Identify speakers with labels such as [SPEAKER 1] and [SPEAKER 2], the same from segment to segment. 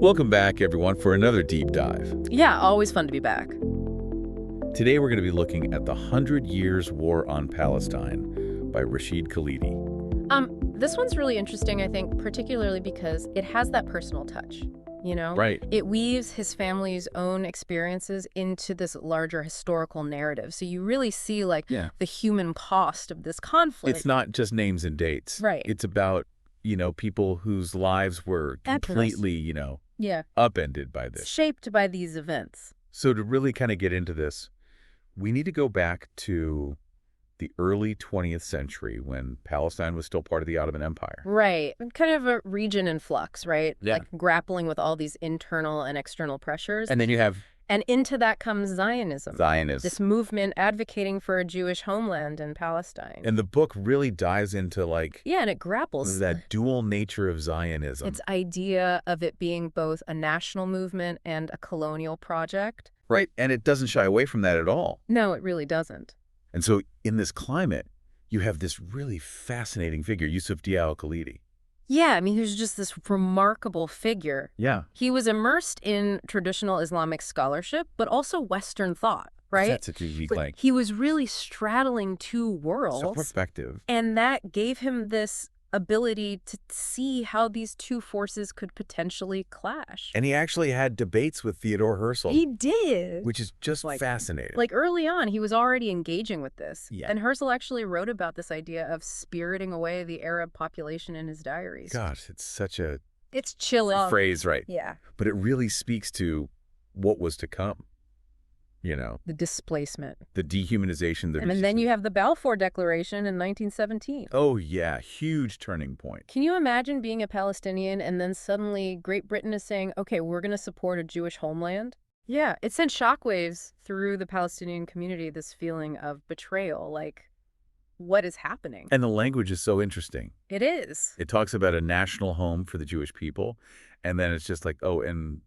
[SPEAKER 1] Welcome back, everyone, for another deep dive.
[SPEAKER 2] Yeah, always fun to be back.
[SPEAKER 1] Today we're going to be looking at the 100 Years' War on Palestine by Rashid Khalidi.
[SPEAKER 2] This one's really interesting, I think, particularly because it has that personal touch, you know?
[SPEAKER 1] Right.
[SPEAKER 2] It weaves his family's own experiences into this larger historical narrative. So you really see, like, the human cost of this conflict.
[SPEAKER 1] It's not just names and dates.
[SPEAKER 2] Right.
[SPEAKER 1] It's about, people whose lives were completely, upended by this.
[SPEAKER 2] Shaped by these events.
[SPEAKER 1] So to really kind of get into this, we need to go back to the early 20th century when Palestine was still part of the Ottoman Empire.
[SPEAKER 2] Right. Kind of a region in flux, right?
[SPEAKER 1] Yeah.
[SPEAKER 2] Like grappling with all these internal and external pressures.
[SPEAKER 1] And then you have
[SPEAKER 2] And into that comes Zionism.
[SPEAKER 1] Zionists.
[SPEAKER 2] This movement advocating for a Jewish homeland in Palestine.
[SPEAKER 1] And the book really dives into,
[SPEAKER 2] Yeah, and it grapples
[SPEAKER 1] that dual nature of Zionism.
[SPEAKER 2] its idea of it being both a national movement and a colonial project.
[SPEAKER 1] Right, and it doesn't shy away from that at all.
[SPEAKER 2] No, it really doesn't.
[SPEAKER 1] And so in this climate, you have this really fascinating figure, Yusuf Khalidi.
[SPEAKER 2] Yeah, I mean, he's just this remarkable figure.
[SPEAKER 1] Yeah.
[SPEAKER 2] He was immersed in traditional Islamic scholarship, but also Western thought, right?
[SPEAKER 1] That's such a unique link.
[SPEAKER 2] He was really straddling two worlds.
[SPEAKER 1] So perspective.
[SPEAKER 2] And that gave him this ability to see how these two forces could potentially clash.
[SPEAKER 1] And he actually had debates with Theodore Herzl.
[SPEAKER 2] He did.
[SPEAKER 1] Which is just fascinating.
[SPEAKER 2] Like early on, he was already engaging with this.
[SPEAKER 1] Yeah.
[SPEAKER 2] And Herzl actually wrote about this idea of spiriting away the Arab population in his diaries.
[SPEAKER 1] Gosh, it's such a
[SPEAKER 2] It's chilling.
[SPEAKER 1] phrase, right?
[SPEAKER 2] Yeah.
[SPEAKER 1] But it really speaks to what was to come.
[SPEAKER 2] The displacement.
[SPEAKER 1] The dehumanization.
[SPEAKER 2] And then you have the Balfour Declaration in 1917.
[SPEAKER 1] Oh, yeah. Huge turning point.
[SPEAKER 2] Can you imagine being a Palestinian and then suddenly Great Britain is saying, okay, we're going to support a Jewish homeland? Yeah, it sent shockwaves through the Palestinian community, this feeling of betrayal, like, what is happening?
[SPEAKER 1] And the language is so interesting.
[SPEAKER 2] It is.
[SPEAKER 1] It talks about a national home for the Jewish people, and then it's just like, oh, and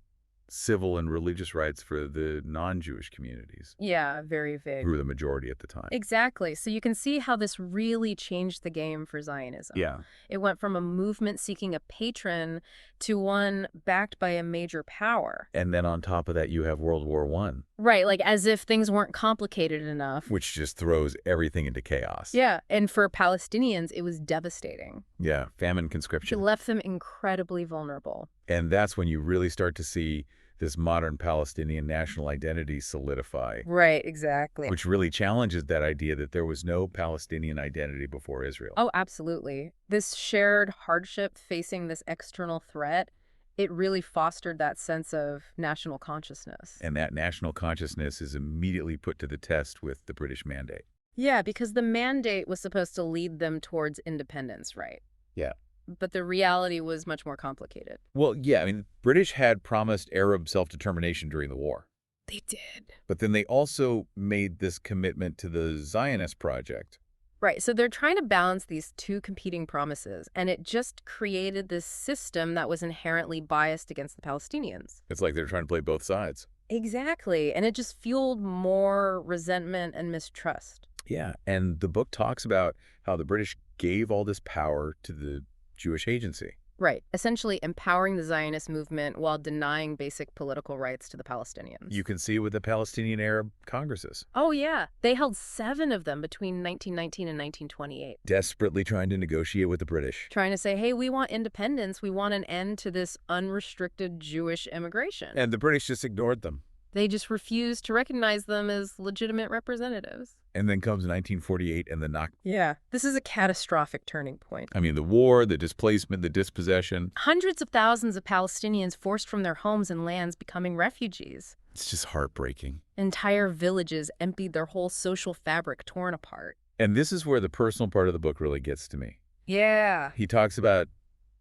[SPEAKER 1] civil and religious rights for the non-Jewish communities.
[SPEAKER 2] Yeah, very vague.
[SPEAKER 1] Who were the majority at the time.
[SPEAKER 2] Exactly. So you can see how this really changed the game for Zionism.
[SPEAKER 1] Yeah.
[SPEAKER 2] It went from a movement seeking a patron to one backed by a major power.
[SPEAKER 1] And then on top of that, you have World War I.
[SPEAKER 2] Right, like as if things weren't complicated enough.
[SPEAKER 1] Which just throws everything into chaos.
[SPEAKER 2] Yeah, and for Palestinians, it was devastating.
[SPEAKER 1] Yeah, famine,
[SPEAKER 2] It
[SPEAKER 1] conscription.
[SPEAKER 2] left them incredibly vulnerable.
[SPEAKER 1] And that's when you really start to see this modern Palestinian national identity solidify.
[SPEAKER 2] Right, exactly.
[SPEAKER 1] Which really challenges that idea that there was no Palestinian identity before Israel.
[SPEAKER 2] Oh, absolutely. This shared hardship facing this external threat, it really fostered that sense of national consciousness.
[SPEAKER 1] And that national consciousness is immediately put to the test with the British Mandate.
[SPEAKER 2] Yeah, because the mandate was supposed to lead them towards independence, right?
[SPEAKER 1] Yeah.
[SPEAKER 2] But the reality was much more complicated.
[SPEAKER 1] Well, yeah, I mean, British had promised Arab self-determination during the war.
[SPEAKER 2] They did.
[SPEAKER 1] But then they also made this commitment to the Zionist project.
[SPEAKER 2] Right, so they're trying to balance these two competing promises, and it just created this system that was inherently biased against the Palestinians.
[SPEAKER 1] It's like they're trying to play both sides.
[SPEAKER 2] Exactly, and it just fueled more resentment and mistrust.
[SPEAKER 1] Yeah, and the book talks about how the British gave all this power to the Jewish agency.
[SPEAKER 2] Right, essentially empowering the Zionist movement while denying basic political rights to the Palestinians.
[SPEAKER 1] You can see it with the Palestinian Arab Congresses.
[SPEAKER 2] Oh, yeah. They held 7 of them between 1919 and 1928.
[SPEAKER 1] Desperately trying to negotiate with the British.
[SPEAKER 2] Trying to say, hey, we want independence. We want an end to this unrestricted Jewish immigration.
[SPEAKER 1] And the British just ignored them.
[SPEAKER 2] They just refused to recognize them as legitimate representatives.
[SPEAKER 1] And then comes 1948 and the knock.
[SPEAKER 2] Yeah, this is a catastrophic turning point.
[SPEAKER 1] I mean, the war, the displacement, the dispossession.
[SPEAKER 2] Hundreds of thousands of Palestinians forced from their homes and lands becoming refugees.
[SPEAKER 1] It's just heartbreaking.
[SPEAKER 2] Entire villages emptied, their whole social fabric torn apart.
[SPEAKER 1] And this is where the personal part of the book really gets to me.
[SPEAKER 2] Yeah.
[SPEAKER 1] He talks about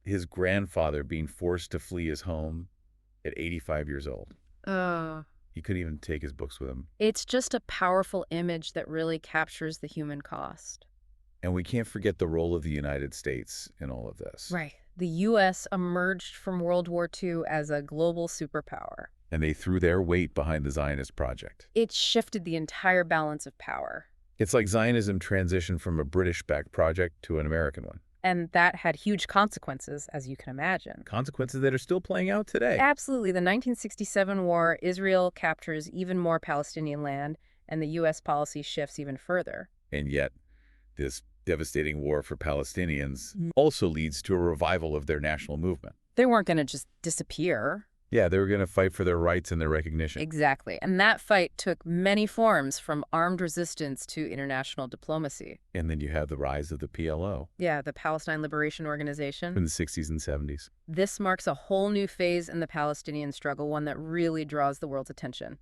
[SPEAKER 1] his grandfather being forced to flee his home at 85 years old. He couldn't even take his books with him.
[SPEAKER 2] It's just a powerful image that really captures the human cost.
[SPEAKER 1] And we can't forget the role of the United States in all of this.
[SPEAKER 2] Right. The U.S. emerged from World War II as a global superpower.
[SPEAKER 1] And they threw their weight behind the Zionist project.
[SPEAKER 2] It shifted the entire balance of power.
[SPEAKER 1] It's like Zionism transitioned from a British-backed project to an American one.
[SPEAKER 2] And that had huge consequences, as you can imagine.
[SPEAKER 1] Consequences that are still playing out today.
[SPEAKER 2] Absolutely. The 1967 war, Israel captures even more Palestinian land, and the U.S. policy shifts even further.
[SPEAKER 1] And yet, this devastating war for Palestinians also leads to a revival of their national movement.
[SPEAKER 2] They weren't going to just disappear.
[SPEAKER 1] Yeah, they were going to fight for their rights and their recognition.
[SPEAKER 2] Exactly. And that fight took many forms, from armed resistance to international diplomacy.
[SPEAKER 1] And then you have the rise of the PLO.
[SPEAKER 2] Yeah, the Palestine Liberation Organization.
[SPEAKER 1] In the 60s and 70s.
[SPEAKER 2] This marks a whole new phase in the Palestinian struggle, one that really draws the world's attention.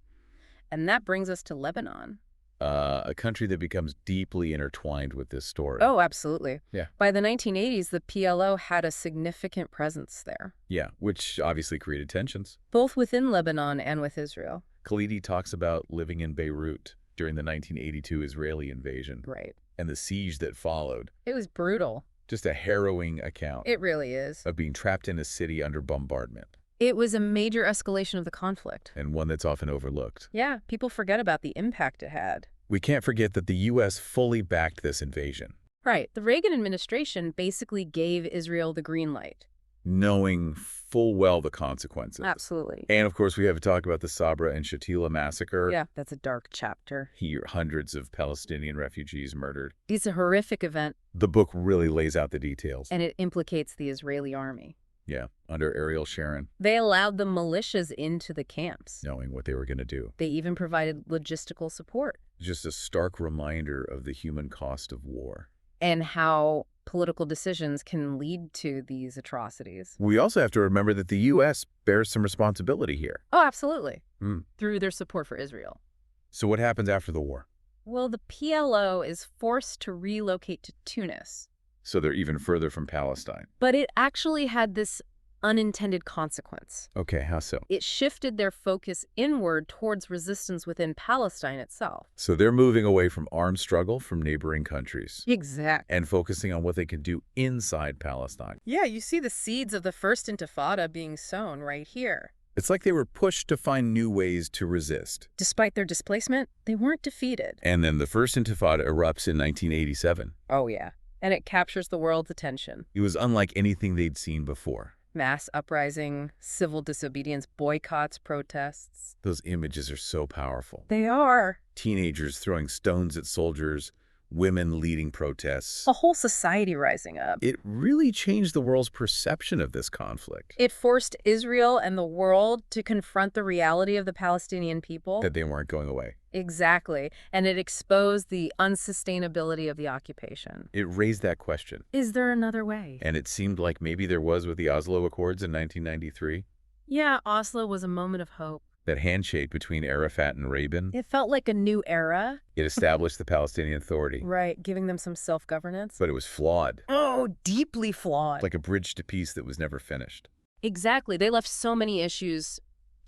[SPEAKER 2] And that brings us to Lebanon.
[SPEAKER 1] A country that becomes deeply intertwined with this story.
[SPEAKER 2] Oh, absolutely.
[SPEAKER 1] Yeah.
[SPEAKER 2] By the 1980s, the PLO had a significant presence there.
[SPEAKER 1] Yeah, which obviously created tensions.
[SPEAKER 2] Both within Lebanon and with Israel.
[SPEAKER 1] Khalidi talks about living in Beirut during the 1982 Israeli invasion.
[SPEAKER 2] Right.
[SPEAKER 1] And the siege that followed.
[SPEAKER 2] It was brutal.
[SPEAKER 1] Just a harrowing account.
[SPEAKER 2] It really is.
[SPEAKER 1] Of being trapped in a city under bombardment.
[SPEAKER 2] It was a major escalation of the conflict.
[SPEAKER 1] And one that's often overlooked.
[SPEAKER 2] Yeah, people forget about the impact it had.
[SPEAKER 1] We can't forget that the U.S. fully backed this invasion.
[SPEAKER 2] Right. The Reagan administration basically gave Israel the green light.
[SPEAKER 1] Knowing full well the consequences.
[SPEAKER 2] Absolutely.
[SPEAKER 1] And, of course, we have to talk about the Sabra and Shatila massacre.
[SPEAKER 2] Yeah, that's a dark chapter.
[SPEAKER 1] Here, hundreds of Palestinian refugees murdered.
[SPEAKER 2] It's a horrific event.
[SPEAKER 1] The book really lays out the details.
[SPEAKER 2] And it implicates the Israeli army.
[SPEAKER 1] Yeah, under Ariel Sharon.
[SPEAKER 2] They allowed the militias into the camps.
[SPEAKER 1] Knowing what they were going to do.
[SPEAKER 2] They even provided logistical support.
[SPEAKER 1] Just a stark reminder of the human cost of war.
[SPEAKER 2] And how political decisions can lead to these atrocities.
[SPEAKER 1] We also have to remember that the U.S. bears some responsibility here.
[SPEAKER 2] Oh, absolutely. Through their support for Israel.
[SPEAKER 1] So what happens after the war?
[SPEAKER 2] Well, the PLO is forced to relocate to Tunis.
[SPEAKER 1] So they're even further from Palestine.
[SPEAKER 2] But it actually had this unintended consequence.
[SPEAKER 1] Okay, how so?
[SPEAKER 2] It shifted their focus inward towards resistance within Palestine itself.
[SPEAKER 1] So they're moving away from armed struggle from neighboring countries.
[SPEAKER 2] Exactly.
[SPEAKER 1] And focusing on what they can do inside Palestine.
[SPEAKER 2] Yeah, you see the seeds of the First Intifada being sown right here.
[SPEAKER 1] It's like they were pushed to find new ways to resist.
[SPEAKER 2] Despite their displacement, they weren't defeated.
[SPEAKER 1] And then the First Intifada erupts in 1987.
[SPEAKER 2] Oh, yeah. And it captures the world's attention.
[SPEAKER 1] It was unlike anything they'd seen before.
[SPEAKER 2] Mass uprising, civil disobedience, boycotts, protests.
[SPEAKER 1] Those images are so powerful.
[SPEAKER 2] They are.
[SPEAKER 1] Teenagers throwing stones at soldiers, women leading protests.
[SPEAKER 2] A whole society rising up.
[SPEAKER 1] It really changed the world's perception of this conflict.
[SPEAKER 2] It forced Israel and the world to confront the reality of the Palestinian people.
[SPEAKER 1] That they weren't going away.
[SPEAKER 2] Exactly. And it exposed the unsustainability of the occupation.
[SPEAKER 1] It raised that question.
[SPEAKER 2] Is there another way?
[SPEAKER 1] And it seemed like maybe there was with the Oslo Accords in 1993.
[SPEAKER 2] Yeah, Oslo was a moment of hope.
[SPEAKER 1] That handshake between Arafat and Rabin.
[SPEAKER 2] It felt like a new era.
[SPEAKER 1] It established the Palestinian Authority.
[SPEAKER 2] Right, giving them some self-governance.
[SPEAKER 1] But it was flawed.
[SPEAKER 2] Oh, deeply flawed.
[SPEAKER 1] Like a bridge to peace that was never finished.
[SPEAKER 2] Exactly. They left so many issues,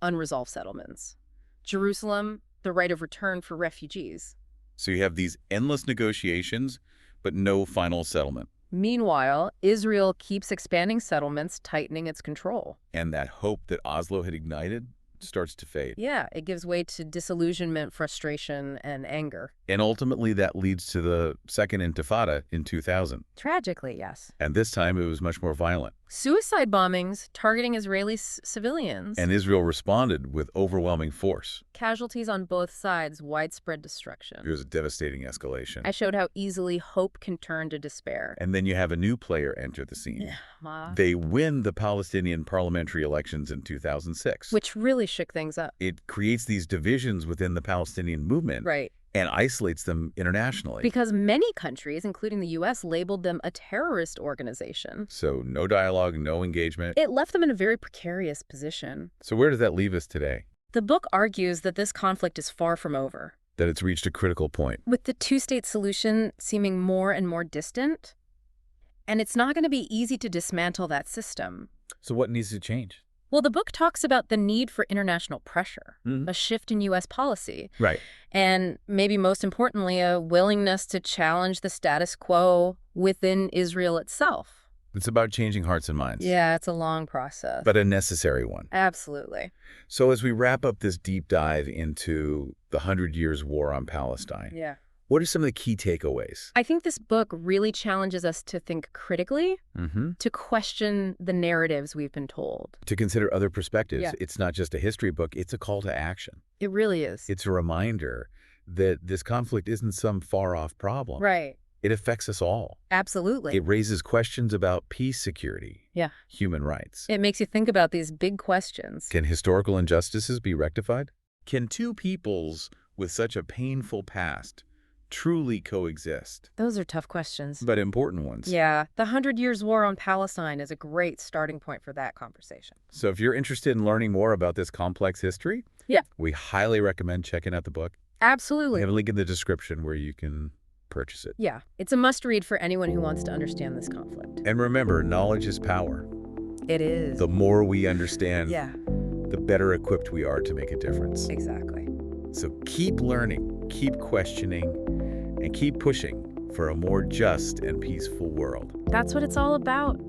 [SPEAKER 2] unresolved settlements. Jerusalem, the right of return for refugees.
[SPEAKER 1] So you have these endless negotiations, but no final settlement.
[SPEAKER 2] Meanwhile, Israel keeps expanding settlements, tightening its control.
[SPEAKER 1] And that hope that Oslo had ignited starts to fade.
[SPEAKER 2] Yeah, it gives way to disillusionment, frustration, and anger.
[SPEAKER 1] And ultimately that leads to the Second Intifada in 2000.
[SPEAKER 2] Tragically, yes.
[SPEAKER 1] And this time it was much more violent.
[SPEAKER 2] Suicide bombings targeting Israeli civilians.
[SPEAKER 1] And Israel responded with overwhelming force.
[SPEAKER 2] Casualties on both sides, widespread destruction.
[SPEAKER 1] It was a devastating escalation.
[SPEAKER 2] I showed how easily hope can turn to despair.
[SPEAKER 1] And then you have a new player enter the scene.
[SPEAKER 2] Yeah.
[SPEAKER 1] They win the Palestinian parliamentary elections in 2006.
[SPEAKER 2] Which really shook things up.
[SPEAKER 1] It creates these divisions within the Palestinian movement.
[SPEAKER 2] Right.
[SPEAKER 1] And isolates them internationally.
[SPEAKER 2] Because many countries, including the U.S., labeled them a terrorist organization.
[SPEAKER 1] So no dialogue, no engagement.
[SPEAKER 2] It left them in a very precarious position.
[SPEAKER 1] So where does that leave us today?
[SPEAKER 2] The book argues that this conflict is far from over.
[SPEAKER 1] That it's reached a critical point.
[SPEAKER 2] With the two-state solution seeming more and more distant. And it's not going to be easy to dismantle that system.
[SPEAKER 1] So what needs to change?
[SPEAKER 2] Well, the book talks about the need for international pressure, a shift in U.S. policy.
[SPEAKER 1] Right.
[SPEAKER 2] And maybe most importantly, a willingness to challenge the status quo within Israel itself.
[SPEAKER 1] It's about changing hearts and minds.
[SPEAKER 2] Yeah, it's a long process.
[SPEAKER 1] But a necessary one.
[SPEAKER 2] Absolutely.
[SPEAKER 1] So as we wrap up this deep dive into the 100 Years' War on Palestine,
[SPEAKER 2] Yeah.
[SPEAKER 1] What are some of the key takeaways?
[SPEAKER 2] I think this book really challenges us to think critically, to question the narratives we've been told.
[SPEAKER 1] To consider other perspectives.
[SPEAKER 2] Yeah.
[SPEAKER 1] It's not just a history book, it's a call to action.
[SPEAKER 2] It really is.
[SPEAKER 1] It's a reminder that this conflict isn't some far-off problem.
[SPEAKER 2] Right.
[SPEAKER 1] It affects us all.
[SPEAKER 2] Absolutely.
[SPEAKER 1] It raises questions about peace, security,
[SPEAKER 2] Yeah.
[SPEAKER 1] human rights.
[SPEAKER 2] It makes you think about these big questions.
[SPEAKER 1] Can historical injustices be rectified? Can two peoples with such a painful past truly coexist?
[SPEAKER 2] Those are tough questions.
[SPEAKER 1] But important ones.
[SPEAKER 2] Yeah, the 100 Years' War on Palestine is a great starting point for that conversation.
[SPEAKER 1] So if you're interested in learning more about this complex history,
[SPEAKER 2] Yeah.
[SPEAKER 1] we highly recommend checking out the book. We
[SPEAKER 2] Absolutely.
[SPEAKER 1] have a link in the description where you can purchase it.
[SPEAKER 2] Yeah, it's a must-read for anyone who wants to understand this conflict.
[SPEAKER 1] And remember, knowledge is power.
[SPEAKER 2] It is.
[SPEAKER 1] The more we understand,
[SPEAKER 2] Yeah,
[SPEAKER 1] the better equipped we are to make a difference.
[SPEAKER 2] exactly.
[SPEAKER 1] So keep learning, keep questioning, and keep pushing for a more just and peaceful world.
[SPEAKER 2] That's what it's all about.